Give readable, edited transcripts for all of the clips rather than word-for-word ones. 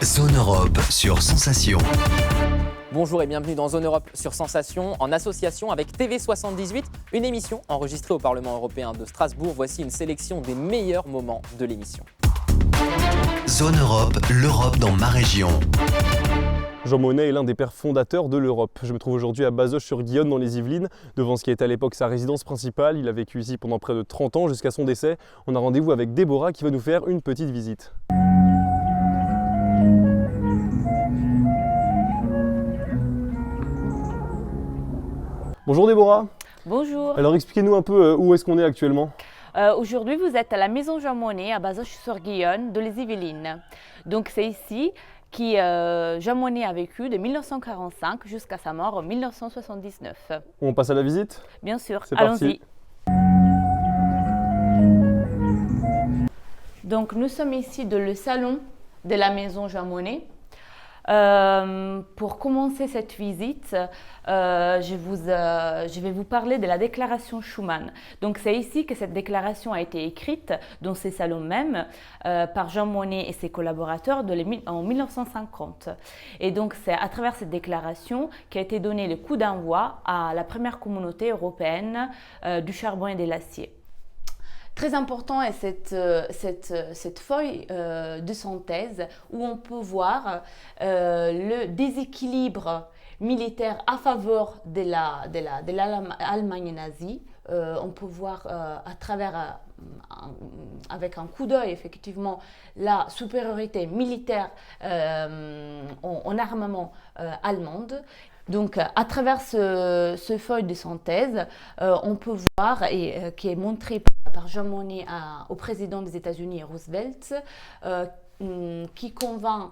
Zone Europe sur Sensation. Bonjour et bienvenue dans Zone Europe sur Sensation, en association avec TV78, une émission enregistrée au Parlement européen de Strasbourg. Voici une sélection des meilleurs moments de l'émission. Zone Europe, l'Europe dans ma région. Jean Monnet est l'un des pères fondateurs de l'Europe. Je me trouve aujourd'hui à Bazoches-sur-Guyonne dans les Yvelines, devant ce qui était à l'époque sa résidence principale. Il a vécu ici pendant près de 30 ans jusqu'à son décès. On a rendez-vous avec Déborah qui va nous faire une petite visite. Bonjour Déborah. Bonjour. Alors expliquez-nous un peu où est-ce qu'on est actuellement. Aujourd'hui, vous êtes à la maison Jean Monnet à Bazoches-sur-Guyonne de les Yvelines. Donc c'est ici que Jean Monnet a vécu de 1945 jusqu'à sa mort en 1979. On passe à la visite? Bien sûr, C'est allons-y. parti. Donc nous sommes ici dans le salon de la maison Jean Monnet. Pour commencer cette visite, je vais vous parler de la déclaration Schuman. Donc c'est ici que cette déclaration a été écrite, dans ces salons même, par Jean Monnet et ses collaborateurs en 1950. Et donc c'est à travers cette déclaration qu'a été donné le coup d'envoi à la première communauté européenne du charbon et de l'acier. Très important est cette feuille de synthèse où on peut voir le déséquilibre militaire à faveur de l'Allemagne nazie. On peut voir à travers, avec un coup d'œil effectivement, la supériorité militaire en armement allemande. Donc, à travers ce feuille de synthèse, on peut voir, et qui est montré par Jean Monnet au président des États-Unis, Roosevelt, qui convainc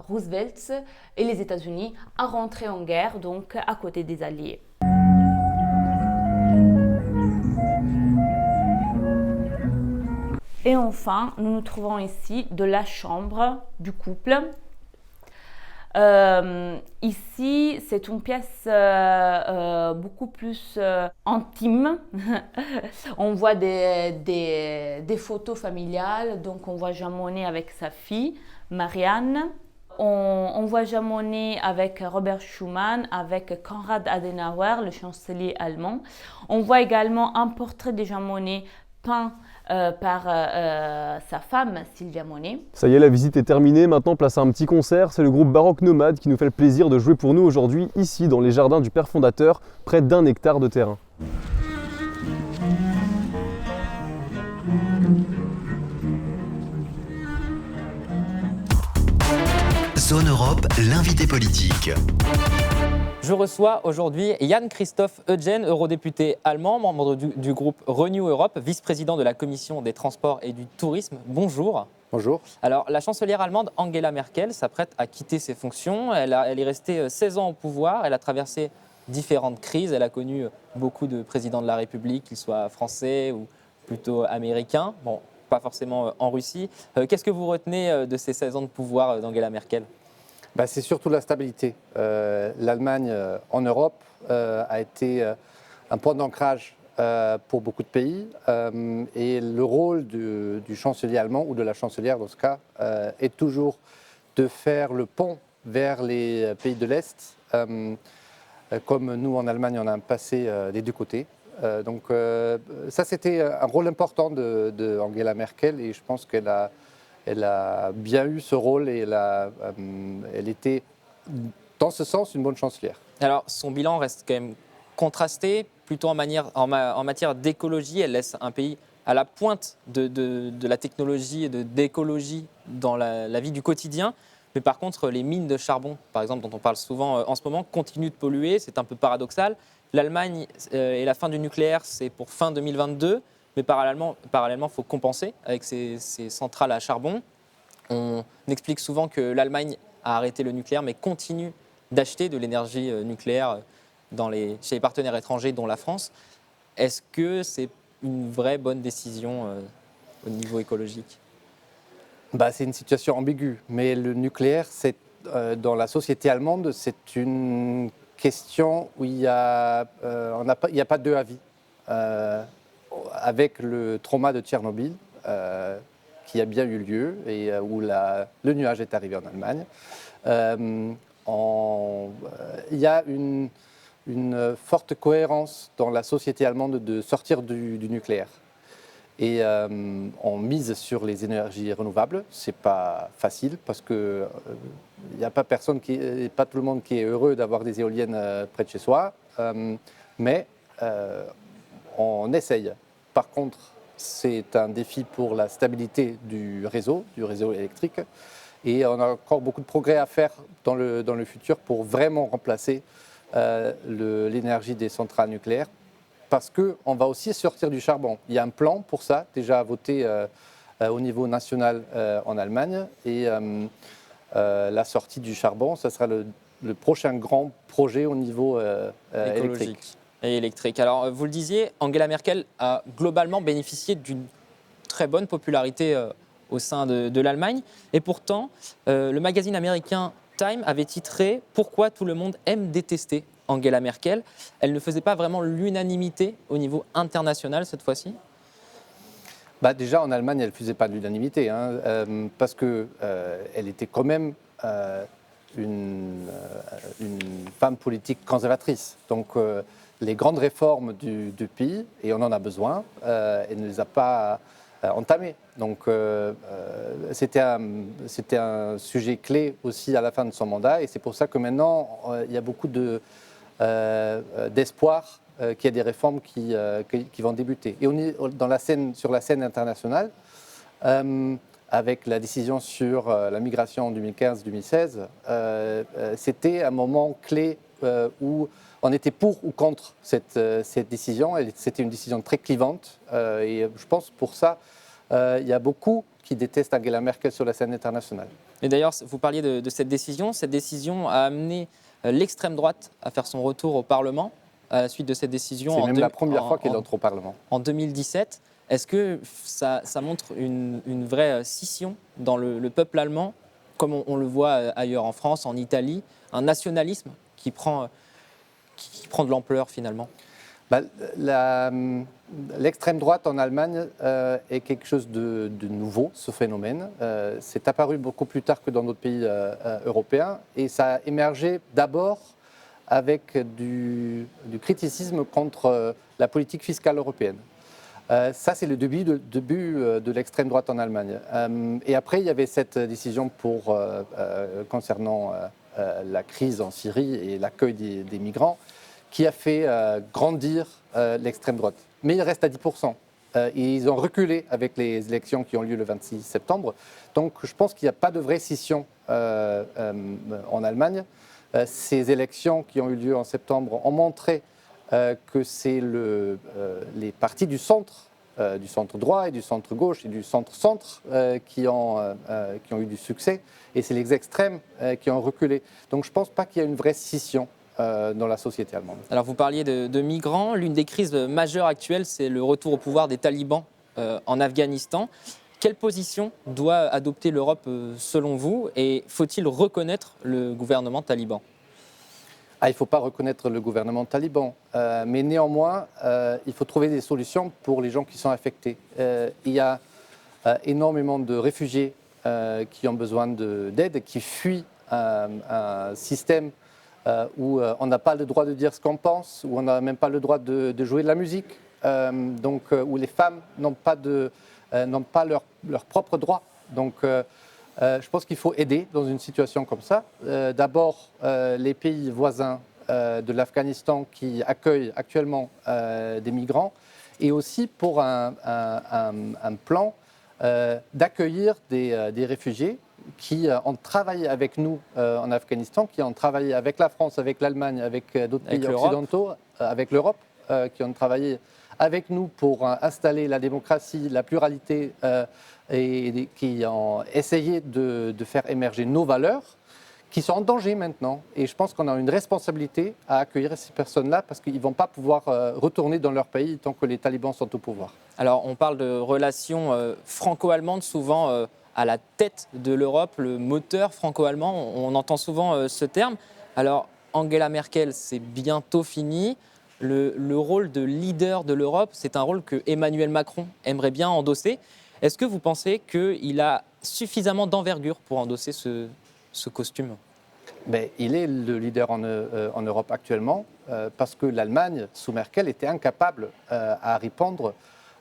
Roosevelt et les États-Unis à rentrer en guerre, donc à côté des Alliés. Et enfin, nous nous trouvons ici de la chambre du couple. Ici, c'est une pièce beaucoup plus intime. On voit des photos familiales. Donc, on voit Jean Monnet avec sa fille, Marianne. On voit Jean Monnet avec Robert Schuman, avec Konrad Adenauer, le chancelier allemand. On voit également un portrait de Jean Monnet peint par sa femme Sylvia Monnet. Ça y est, la visite est terminée. Maintenant, place à un petit concert. C'est le groupe Baroque Nomade qui nous fait le plaisir de jouer pour nous aujourd'hui, ici, dans les jardins du père fondateur, près d'1 hectare de terrain. Zone Europe, l'invité politique. Je reçois aujourd'hui Jan-Christoph Eugen, eurodéputé allemand, membre du groupe Renew Europe, vice-président de la commission des transports et du tourisme. Bonjour. Bonjour. Alors, la chancelière allemande Angela Merkel s'apprête à quitter ses fonctions. Elle est restée 16 ans au pouvoir. Elle a traversé différentes crises. Elle a connu beaucoup de présidents de la République, qu'ils soient français ou plutôt américains. Bon, pas forcément en Russie. Qu'est-ce que vous retenez de ces 16 ans de pouvoir d'Angela Merkel ? C'est surtout la stabilité. L'Allemagne en Europe a été un point d'ancrage pour beaucoup de pays et le rôle du chancelier allemand ou de la chancelière dans ce cas est toujours de faire le pont vers les pays de l'Est. Comme nous en Allemagne on a un passé des deux côtés. Donc ça c'était un rôle important de Angela Merkel et je pense elle a bien eu ce rôle et elle était, dans ce sens, une bonne chancelière. Alors, son bilan reste quand même contrasté, plutôt en matière d'écologie. Elle laisse un pays à la pointe de la technologie et d'écologie dans la vie du quotidien. Mais par contre, les mines de charbon, par exemple, dont on parle souvent en ce moment, continuent de polluer. C'est un peu paradoxal. L'Allemagne et la fin du nucléaire, c'est pour fin 2022. Mais parallèlement, il faut compenser avec ces centrales à charbon. On explique souvent que l'Allemagne a arrêté le nucléaire, mais continue d'acheter de l'énergie nucléaire chez les partenaires étrangers, dont la France. Est-ce que c'est une vraie bonne décision au niveau écologique ? C'est une situation ambiguë, mais le nucléaire, dans la société allemande, c'est une question où il n'y a pas deux avis. Avec le trauma de Tchernobyl, qui a bien eu lieu et où le nuage est arrivé en Allemagne. Il y a une forte cohérence dans la société allemande de sortir du nucléaire. Et on mise sur les énergies renouvelables. Ce n'est pas facile parce qu'il n'y a pas tout le monde qui est heureux d'avoir des éoliennes près de chez soi. Mais on essaye. Par contre, c'est un défi pour la stabilité du réseau électrique. Et on a encore beaucoup de progrès à faire dans le futur pour vraiment remplacer l'énergie des centrales nucléaires. Parce qu'on va aussi sortir du charbon. Il y a un plan pour ça, déjà voté au niveau national en Allemagne. Et la sortie du charbon, ça sera le prochain grand projet au niveau électrique. Et électrique. Alors, vous le disiez, Angela Merkel a globalement bénéficié d'une très bonne popularité au sein de l'Allemagne. Et pourtant, le magazine américain Time avait titré « Pourquoi tout le monde aime détester Angela Merkel ». Elle ne faisait pas vraiment l'unanimité au niveau international cette fois-ci ? Déjà, en Allemagne, elle ne faisait pas de l'unanimité, parce qu'elle était quand même une femme politique conservatrice. Donc, les grandes réformes du pays, et on en a besoin, elle ne les a pas entamées. Donc, c'était un sujet clé aussi à la fin de son mandat, et c'est pour ça que maintenant, il y a beaucoup d'espoir qu'il y ait des réformes qui vont débuter. Et on est sur la scène internationale, avec la décision sur la migration en 2015-2016, c'était un moment clé où on était pour ou contre cette décision. C'était une décision très clivante. Et je pense pour ça, il y a beaucoup qui détestent Angela Merkel sur la scène internationale. Et d'ailleurs, vous parliez de cette décision. Cette décision a amené l'extrême droite à faire son retour au Parlement à la suite de cette décision. C'est même la première fois qu'elle entre au Parlement. En 2017. Est-ce que ça montre une vraie scission dans le peuple allemand, comme on le voit ailleurs en France, en Italie, un nationalisme qui prend de l'ampleur finalement? L'extrême droite en Allemagne est quelque chose de nouveau, ce phénomène. C'est apparu beaucoup plus tard que dans d'autres pays européens et ça a émergé d'abord avec du criticisme contre la politique fiscale européenne. Ça, c'est le début de l'extrême droite en Allemagne. Et après, il y avait cette décision concernant la crise en Syrie et l'accueil des migrants qui a fait grandir l'extrême droite. Mais il reste à 10%. Et ils ont reculé avec les élections qui ont lieu le 26 septembre. Donc, je pense qu'il n'y a pas de vraie scission en Allemagne. Ces élections qui ont eu lieu en septembre ont montré que c'est les partis du centre droit et du centre gauche et du centre-centre qui ont eu du succès. Et c'est les extrêmes qui ont reculé. Donc je ne pense pas qu'il y a une vraie scission dans la société allemande. Alors vous parliez de migrants. L'une des crises majeures actuelles, c'est le retour au pouvoir des talibans en Afghanistan. Quelle position doit adopter l'Europe selon vous? Et faut-il reconnaître le gouvernement taliban? Il ne faut pas reconnaître le gouvernement taliban, mais néanmoins, il faut trouver des solutions pour les gens qui sont affectés. Il y a énormément de réfugiés qui ont besoin d'aide, qui fuient un système où on n'a pas le droit de dire ce qu'on pense, où on n'a même pas le droit de jouer de la musique, où les femmes n'ont pas leurs propres droits. Donc, je pense qu'il faut aider dans une situation comme ça. D'abord, les pays voisins de l'Afghanistan qui accueillent actuellement des migrants et aussi pour un plan d'accueillir des réfugiés qui ont travaillé avec nous en Afghanistan, qui ont travaillé avec la France, avec l'Allemagne, avec d'autres pays occidentaux, avec l'Europe, qui ont travaillé avec nous pour installer la démocratie, la pluralité et qui ont essayé de faire émerger nos valeurs, qui sont en danger maintenant. Et je pense qu'on a une responsabilité à accueillir ces personnes-là parce qu'ils ne vont pas pouvoir retourner dans leur pays tant que les talibans sont au pouvoir. Alors, on parle de relations franco-allemandes, souvent à la tête de l'Europe, le moteur franco-allemand. On entend souvent ce terme. Alors, Angela Merkel, c'est bientôt fini. Le rôle de leader de l'Europe, c'est un rôle que Emmanuel Macron aimerait bien endosser. Est-ce que vous pensez qu'il a suffisamment d'envergure pour endosser ce costume ? Mais il est le leader en Europe actuellement parce que l'Allemagne, sous Merkel, était incapable à répondre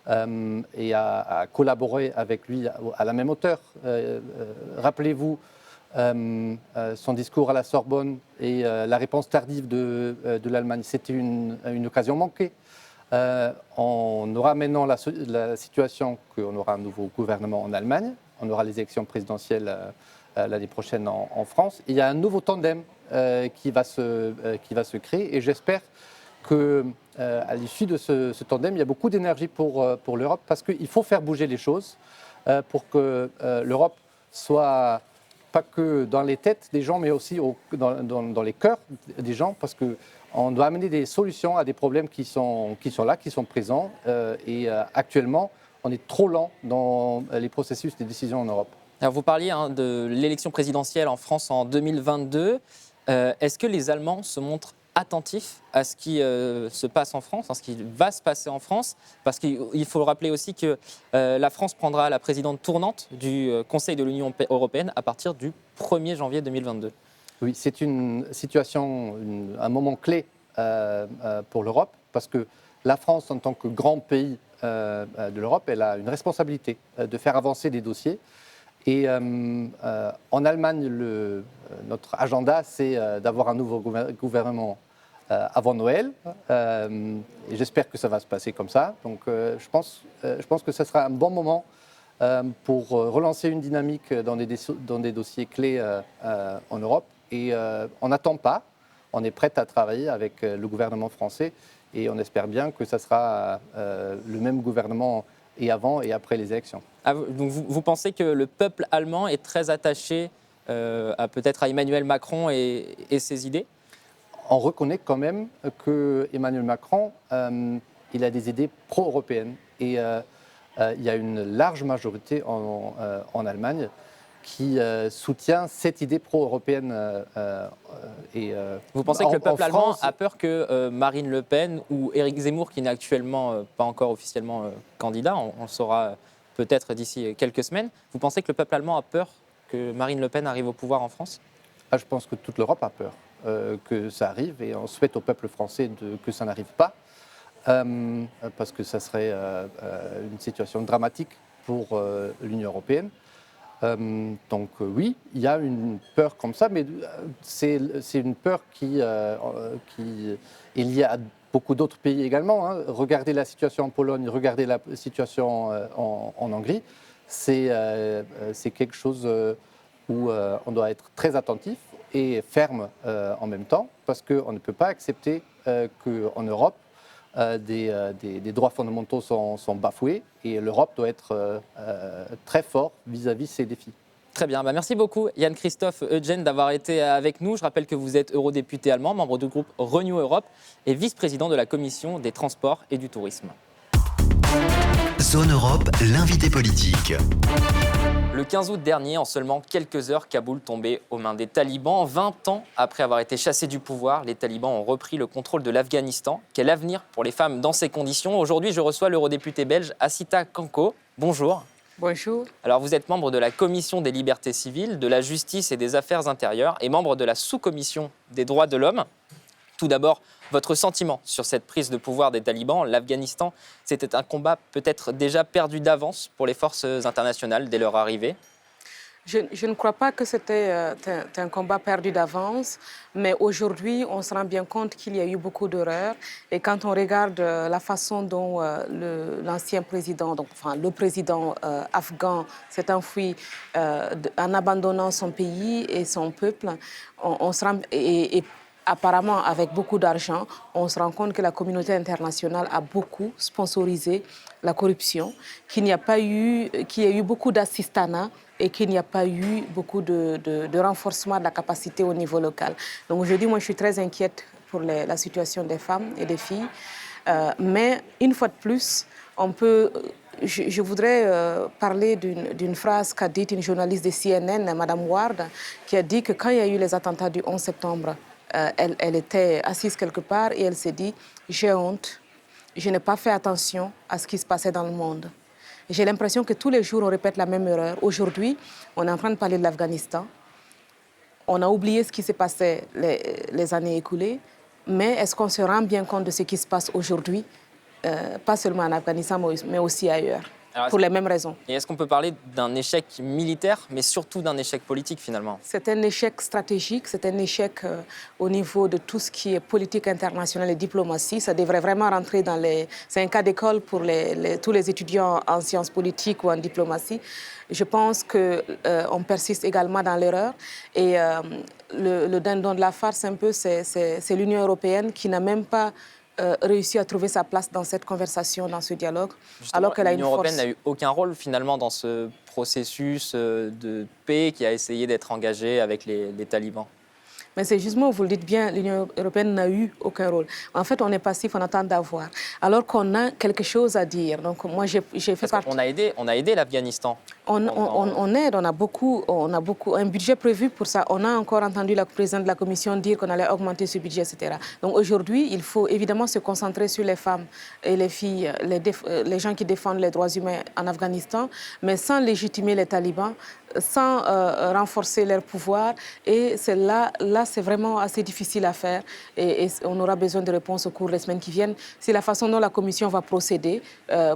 et à collaborer avec lui à la même hauteur. Rappelez-vous son discours à la Sorbonne et la réponse tardive de l'Allemagne. C'était une occasion manquée. On aura maintenant la situation qu'on aura un nouveau gouvernement en Allemagne. On aura les élections présidentielles l'année prochaine en France. Il y a un nouveau tandem qui va se créer et j'espère qu'à l'issue de ce tandem, il y a beaucoup d'énergie pour l'Europe parce qu'il faut faire bouger les choses pour que l'Europe soit pas que dans les têtes des gens, mais aussi dans les cœurs des gens parce qu'on doit amener des solutions à des problèmes qui sont là, qui sont présents et actuellement, on est trop lent dans les processus de décision en Europe. Alors vous parliez de l'élection présidentielle en France en 2022. Est-ce que les Allemands se montrent attentifs à ce qui se passe en France, à ce qui va se passer en France ? Parce qu'il faut rappeler aussi que la France prendra la présidente tournante du Conseil de l'Union européenne à partir du 1er janvier 2022. Oui, c'est une situation, un moment clé pour l'Europe parce que la France, en tant que grand pays de l'Europe, elle a une responsabilité de faire avancer des dossiers. Et en Allemagne, notre agenda, c'est d'avoir un nouveau gouvernement avant Noël. Et j'espère que ça va se passer comme ça. Donc je pense que ce sera un bon moment pour relancer une dynamique dans des dossiers clés en Europe. Et on n'attend pas, on est prêt à travailler avec le gouvernement français. Et on espère bien que ça sera le même gouvernement et avant et après les élections. Donc vous pensez que le peuple allemand est très attaché peut-être à Emmanuel Macron et ses idées ? On reconnaît quand même que Emmanuel Macron, il a des idées pro-européennes et il y a une large majorité en Allemagne qui soutient cette idée pro-européenne. Vous pensez que le peuple allemand a peur que Marine Le Pen ou Éric Zemmour, qui n'est actuellement pas encore officiellement candidat, on le saura peut-être d'ici quelques semaines, vous pensez que le peuple allemand a peur que Marine Le Pen arrive au pouvoir en France ? Je pense que toute l'Europe a peur que ça arrive et on souhaite au peuple français que ça n'arrive pas parce que ça serait une situation dramatique pour l'Union européenne. Donc oui, il y a une peur comme ça, mais c'est une peur qui est liée à beaucoup d'autres pays également. Regardez la situation en Pologne, regardez la situation en Hongrie. C'est quelque chose où on doit être très attentif et ferme en même temps, parce qu'on ne peut pas accepter qu'en Europe, des droits fondamentaux sont bafoués et l'Europe doit être très fort vis-à-vis de ces défis. Très bien, merci beaucoup Jan-Christophe Eugène d'avoir été avec nous. Je rappelle que vous êtes eurodéputé allemand, membre du groupe Renew Europe et vice-président de la commission des transports et du tourisme. Zone Europe, l'invité politique. Le 15 août dernier, en seulement quelques heures, Kaboul tombait aux mains des talibans. 20 ans après avoir été chassés du pouvoir, les talibans ont repris le contrôle de l'Afghanistan. Quel avenir pour les femmes dans ces conditions ? Aujourd'hui, je reçois l'eurodéputée belge Assita Kanko. Bonjour. Bonjour. Alors, vous êtes membre de la Commission des libertés civiles, de la justice et des affaires intérieures et membre de la sous-commission des droits de l'homme. Tout d'abord, votre sentiment sur cette prise de pouvoir des talibans. L'Afghanistan, c'était un combat peut-être déjà perdu d'avance pour les forces internationales dès leur arrivée. Je ne crois pas que c'était un combat perdu d'avance, mais aujourd'hui, on se rend bien compte qu'il y a eu beaucoup d'erreurs. Et quand on regarde la façon dont l'ancien président, le président afghan s'est enfui en abandonnant son pays et son peuple, on se rend... Apparemment, avec beaucoup d'argent, on se rend compte que la communauté internationale a beaucoup sponsorisé la corruption, qu'il y a eu beaucoup d'assistanat et qu'il n'y a pas eu beaucoup de renforcement de la capacité au niveau local. Donc aujourd'hui, moi, je suis très inquiète pour la situation des femmes et des filles. Mais une fois de plus, je voudrais parler d'une phrase qu'a dite une journaliste de CNN, Mme Ward, qui a dit que quand il y a eu les attentats du 11 septembre, elle était assise quelque part et elle s'est dit « J'ai honte, je n'ai pas fait attention à ce qui se passait dans le monde. J'ai l'impression que tous les jours, on répète la même erreur. Aujourd'hui, on est en train de parler de l'Afghanistan. On a oublié ce qui s'est passé les années écoulées, mais est-ce qu'on se rend bien compte de ce qui se passe aujourd'hui, pas seulement en Afghanistan, mais aussi ailleurs, Alors, pour les mêmes raisons? Et est-ce qu'on peut parler d'un échec militaire, mais surtout d'un échec politique finalement? C'est un échec stratégique, c'est un échec au niveau de tout ce qui est politique internationale et diplomatie. Ça devrait vraiment rentrer dans les... C'est un cas d'école pour tous les étudiants en sciences politiques ou en diplomatie. Je pense qu'on persiste également dans l'erreur. Et le dindon de la farce, un peu, c'est l'Union européenne qui n'a même pas réussi à trouver sa place dans cette conversation, dans ce dialogue, Justement, alors qu'elle a une l'Union force. européenne n'a eu aucun rôle finalement dans ce processus de paix qui a essayé d'être engagé avec les talibans. Mais c'est justement, vous le dites bien, l'Union européenne n'a eu aucun rôle. En fait, on est passif, on attend d'avoir. Alors qu'on a quelque chose à dire. Donc moi, j'ai fait Parce partie... qu'on a aidé l'Afghanistan. On aide, on a beaucoup, un budget prévu pour ça. On a encore entendu la présidente de la Commission dire qu'on allait augmenter ce budget, etc. Donc aujourd'hui, il faut évidemment se concentrer sur les femmes et les filles, les gens qui défendent les droits humains en Afghanistan, mais sans légitimer les talibans, sans renforcer leur pouvoir. Et c'est là c'est vraiment assez difficile à faire. Et on aura besoin de réponses au cours des semaines qui viennent. C'est la façon dont la Commission va procéder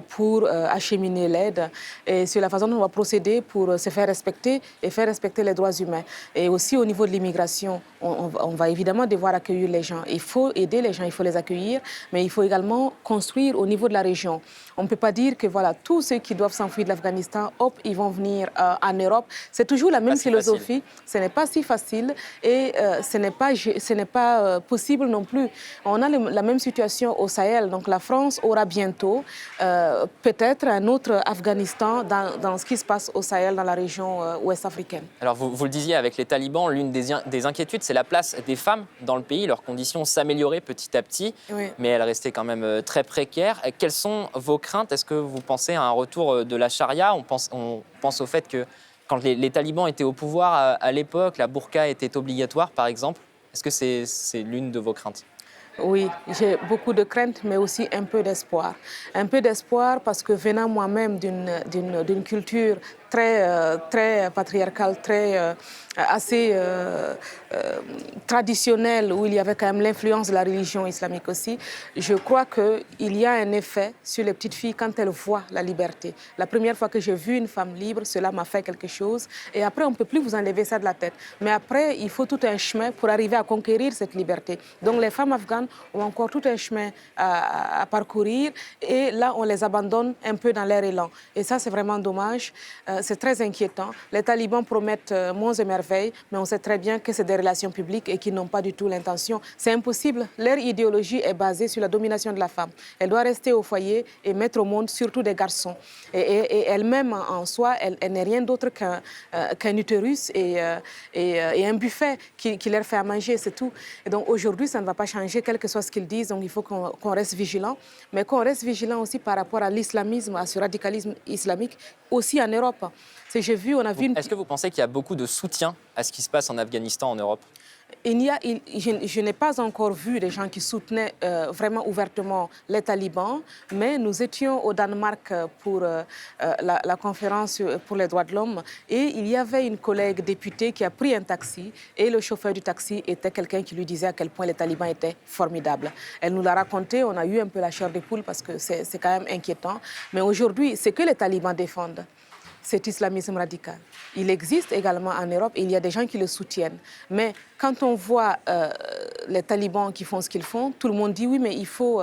pour acheminer l'aide. Et c'est la façon dont on va procéder pour se faire respecter et faire respecter les droits humains. Et aussi au niveau de l'immigration, on va évidemment devoir accueillir les gens. Il faut aider les gens, il faut les accueillir, mais il faut également construire au niveau de la région. On ne peut pas dire que voilà, tous ceux qui doivent s'enfuir de l'Afghanistan, hop, ils vont venir en Europe. C'est toujours la même philosophie. Ce n'est pas si facile et ce n'est pas possible non plus. On a la même situation au Sahel. Donc la France aura bientôt peut-être un autre Afghanistan dans ce qui se passe au Sahel, dans la région ouest africaine. Alors vous le disiez, avec les talibans, l'une des inquiétudes, c'est la place des femmes dans le pays. Leurs conditions s'amélioraient petit à petit, Oui. mais elles restaient quand même très précaires. Quelles sont vos craintes? Est-ce que vous pensez à un retour de la charia? On pense au fait que quand les talibans étaient au pouvoir à l'époque, la burqa était obligatoire, par exemple. Est-ce que c'est l'une de vos craintes? Oui, j'ai beaucoup de craintes, mais aussi un peu d'espoir. Un peu d'espoir parce que venant moi-même d'une culture très patriarcale, assez traditionnelle, où il y avait quand même l'influence de la religion islamique aussi, je crois qu'il y a un effet sur les petites filles quand elles voient la liberté. La première fois que j'ai vu une femme libre, cela m'a fait quelque chose. Et après, on ne peut plus vous enlever ça de la tête. Mais après, il faut tout un chemin pour arriver à conquérir cette liberté. Donc les femmes afghanes ont encore tout un chemin à parcourir. Et là, on les abandonne un peu dans leur élan. Et ça, c'est vraiment dommage. C'est très inquiétant. Les talibans promettent monts et merveilles, mais on sait très bien que c'est des relations publiques et qu'ils n'ont pas du tout l'intention. C'est impossible. Leur idéologie est basée sur la domination de la femme. Elle doit rester au foyer et mettre au monde surtout des garçons. Et elle-même, en soi, elle n'est rien d'autre qu'un utérus et un buffet qui leur fait à manger, c'est tout. Et donc aujourd'hui, ça ne va pas changer, quel que soit ce qu'ils disent. Donc il faut qu'on reste vigilant, mais qu'on reste vigilant aussi par rapport à l'islamisme, à ce radicalisme islamique, aussi en Europe. Est-ce que vous pensez qu'il y a beaucoup de soutien à ce qui se passe en Afghanistan, en Europe? Je n'ai pas encore vu des gens qui soutenaient vraiment ouvertement les talibans, mais nous étions au Danemark pour la conférence pour les droits de l'homme et il y avait une collègue députée qui a pris un taxi et le chauffeur du taxi était quelqu'un qui lui disait à quel point les talibans étaient formidables. Elle nous l'a raconté, on a eu un peu la chair de poule parce que c'est quand même inquiétant. Mais aujourd'hui, ce que les talibans défendent, cet islamisme radical. Il existe également en Europe et il y a des gens qui le soutiennent. Mais quand on voit les talibans qui font ce qu'ils font, tout le monde dit oui, mais il faut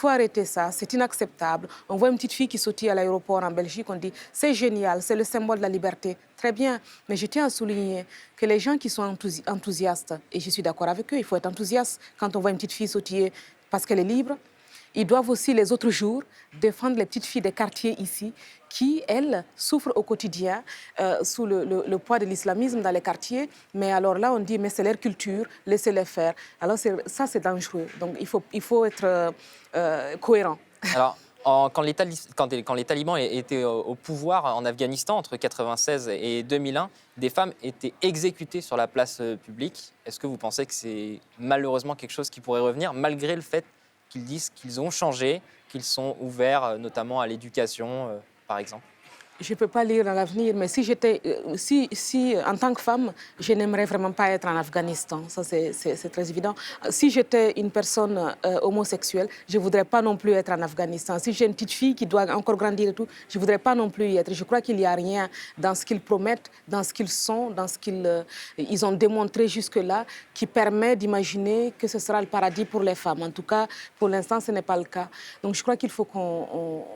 arrêter ça, c'est inacceptable. On voit une petite fille qui sautille à l'aéroport en Belgique, on dit c'est génial, c'est le symbole de la liberté. Très bien, mais je tiens à souligner que les gens qui sont enthousiastes, et je suis d'accord avec eux, il faut être enthousiaste quand on voit une petite fille sautiller parce qu'elle est libre, ils doivent aussi les autres jours défendre les petites filles des quartiers ici qui, elles, souffrent au quotidien sous le poids de l'islamisme dans les quartiers. Mais alors là, on dit, mais c'est leur culture, laissez-les faire. Alors ça, c'est dangereux. Donc il faut être cohérent. Alors, quand les talibans étaient au pouvoir en Afghanistan, entre 1996 et 2001, des femmes étaient exécutées sur la place publique. Est-ce que vous pensez que c'est malheureusement quelque chose qui pourrait revenir, malgré le fait qu'ils disent qu'ils ont changé, qu'ils sont ouverts notamment à l'éducation? par exemple? Je ne peux pas lire dans l'avenir, mais si en tant que femme, je n'aimerais vraiment pas être en Afghanistan. Ça, c'est très évident. Si j'étais une personne homosexuelle, je ne voudrais pas non plus être en Afghanistan. Si j'ai une petite fille qui doit encore grandir et tout, je ne voudrais pas non plus y être. Je crois qu'il n'y a rien dans ce qu'ils promettent, dans ce qu'ils sont, dans ce qu'ils ont démontré jusque-là, qui permet d'imaginer que ce sera le paradis pour les femmes. En tout cas, pour l'instant, ce n'est pas le cas. Donc je crois qu'il faut qu'on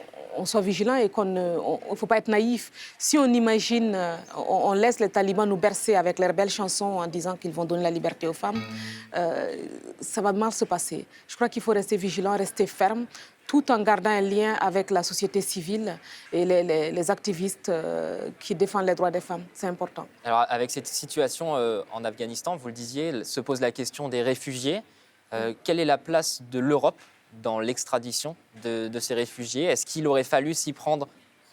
soit vigilant et qu'il ne faut pas être naïf. Si on imagine, on laisse les talibans nous bercer avec leurs belles chansons en disant qu'ils vont donner la liberté aux femmes, ça va mal se passer. Je crois qu'il faut rester vigilant, rester ferme, tout en gardant un lien avec la société civile et les activistes qui défendent les droits des femmes. C'est important. Alors, avec cette situation en Afghanistan, vous le disiez, se pose la question des réfugiés. Quelle est la place de l'Europe dans l'extradition de ces réfugiés? Est-ce qu'il aurait fallu s'y prendre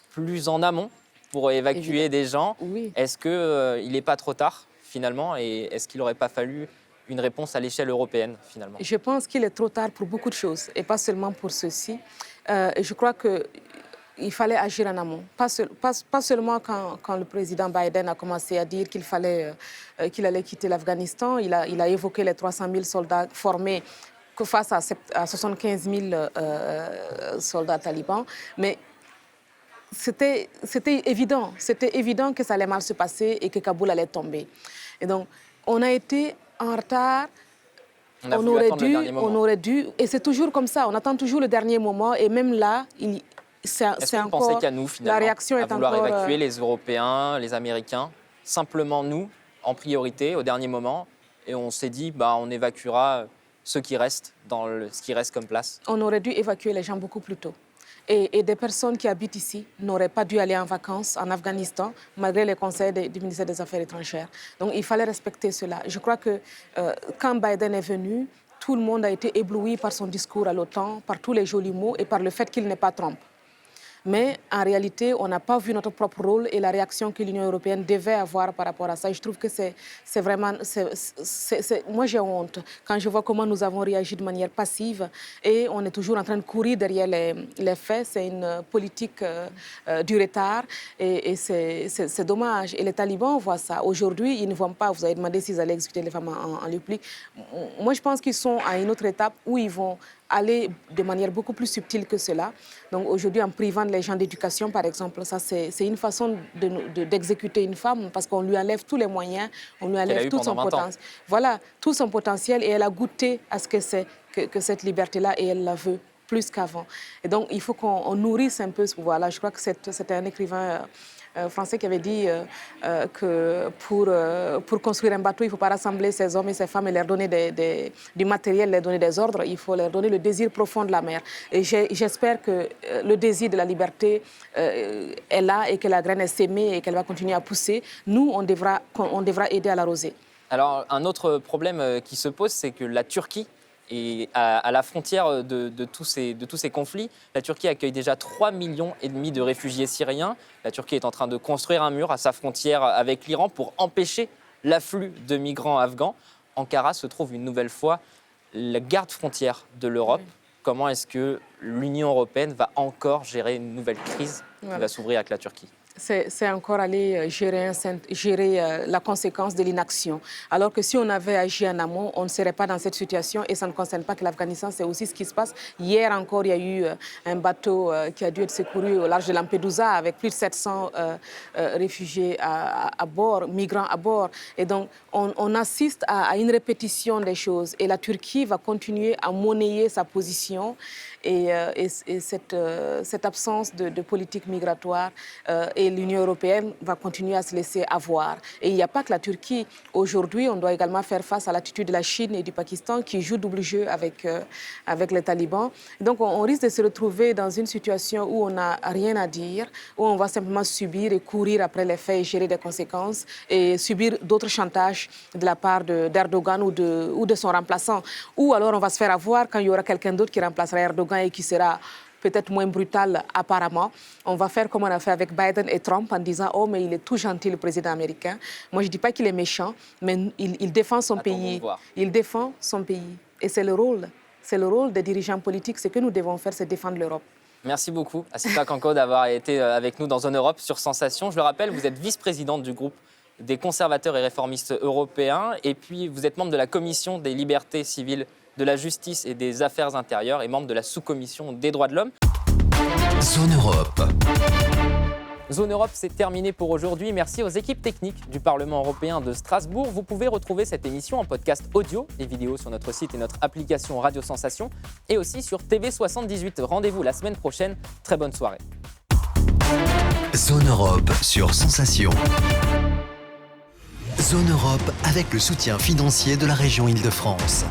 plus en amont pour évacuer des gens? Oui. Est-ce qu'il n'est pas trop tard, finalement? Et est-ce qu'il n'aurait pas fallu une réponse à l'échelle européenne, finalement? Je pense qu'il est trop tard pour beaucoup de choses, et pas seulement pour ceci. Je crois qu'il fallait agir en amont. Pas seulement quand le président Biden a commencé à dire qu'il allait quitter l'Afghanistan. Il a évoqué les 300 000 soldats formés face à 75 000 soldats talibans. Mais c'était évident que ça allait mal se passer et que Kaboul allait tomber. Et donc, on a été en retard. On aurait dû, et c'est toujours comme ça, on attend toujours le dernier moment, et même là, c'est encore... Est-ce que vous pensez qu'à nous, finalement, la réaction à est vouloir encore, évacuer les Européens, les Américains, simplement nous, en priorité, au dernier moment, et on s'est dit, on évacuera ceux qui restent, ce qui reste comme place? On aurait dû évacuer les gens beaucoup plus tôt. Et des personnes qui habitent ici n'auraient pas dû aller en vacances en Afghanistan, malgré les conseils du ministère des Affaires étrangères. Donc il fallait respecter cela. Je crois que quand Biden est venu, tout le monde a été ébloui par son discours à l'OTAN, par tous les jolis mots et par le fait qu'il n'est pas Trump. Mais en réalité, on n'a pas vu notre propre rôle et la réaction que l'Union européenne devait avoir par rapport à ça. Et je trouve que c'est vraiment... Moi, j'ai honte quand je vois comment nous avons réagi de manière passive et on est toujours en train de courir derrière les faits. C'est une politique du retard et c'est dommage. Et les talibans voient ça. Aujourd'hui, ils ne voient pas. Vous avez demandé s'ils allaient exécuter les femmes en République. Moi, je pense qu'ils sont à une autre étape où ils vont aller de manière beaucoup plus subtile que cela. Donc aujourd'hui, en privant les gens d'éducation, par exemple, ça c'est une façon d'exécuter une femme parce qu'on lui enlève tous les moyens, on lui enlève tout son potentiel. Voilà, tout son potentiel et elle a goûté à ce que c'est que cette liberté-là et elle la veut plus qu'avant. Et donc il faut qu'on nourrisse un peu ce pouvoir-là. Je crois que c'était un écrivain français qui avait dit que pour construire un bateau, il ne faut pas rassembler ces hommes et ces femmes et leur donner du matériel, leur donner des ordres. Il faut leur donner le désir profond de la mer. Et j'espère que le désir de la liberté est là et que la graine est sémée et qu'elle va continuer à pousser. Nous, on devra aider à l'arroser. Alors, un autre problème qui se pose, c'est que la Turquie et à la frontière de tous ces conflits, la Turquie accueille déjà 3,5 millions de réfugiés syriens. La Turquie est en train de construire un mur à sa frontière avec l'Iran pour empêcher l'afflux de migrants afghans. Ankara se trouve une nouvelle fois la garde-frontière de l'Europe. Oui. Comment est-ce que l'Union européenne va encore gérer une nouvelle crise qui va s'ouvrir avec la Turquie ? C'est encore aller gérer la conséquence de l'inaction. Alors que si on avait agi en amont, on ne serait pas dans cette situation et ça ne concerne pas que l'Afghanistan, c'est aussi ce qui se passe. Hier encore, il y a eu un bateau qui a dû être secouru au large de Lampedusa avec plus de 700 réfugiés à bord, migrants à bord. Et donc, on assiste à une répétition des choses et la Turquie va continuer à monnayer sa position et cette absence de politique migratoire et l'Union européenne va continuer à se laisser avoir. Et il n'y a pas que la Turquie. Aujourd'hui, on doit également faire face à l'attitude de la Chine et du Pakistan qui jouent double jeu avec les talibans. Donc on risque de se retrouver dans une situation où on n'a rien à dire, où on va simplement subir et courir après les faits et gérer des conséquences et subir d'autres chantages de la part d'Erdogan ou de son remplaçant. Ou alors on va se faire avoir quand il y aura quelqu'un d'autre qui remplacera Erdogan et qui sera peut-être moins brutal apparemment. On va faire comme on a fait avec Biden et Trump en disant « Oh, mais il est tout gentil, le président américain ». Moi, je ne dis pas qu'il est méchant, mais il défend son pays. Il défend son pays. Et c'est le rôle des dirigeants politiques. Ce que nous devons faire, c'est défendre l'Europe. Merci beaucoup, Asita Kanko, d'avoir été avec nous dans Zone Europe sur Sensation. Je le rappelle, vous êtes vice-présidente du groupe des conservateurs et réformistes européens, et puis vous êtes membre de la commission des libertés civiles, de la justice et des affaires intérieures, et membre de la sous-commission des droits de l'homme. Zone Europe. Zone Europe, c'est terminé pour aujourd'hui. Merci aux équipes techniques du Parlement européen de Strasbourg. Vous pouvez retrouver cette émission en podcast audio et vidéo sur notre site et notre application Radio Sensation, et aussi sur TV78. Rendez-vous la semaine prochaine. Très bonne soirée. Zone Europe sur Sensation. Zone Europe avec le soutien financier de la région Île-de-France.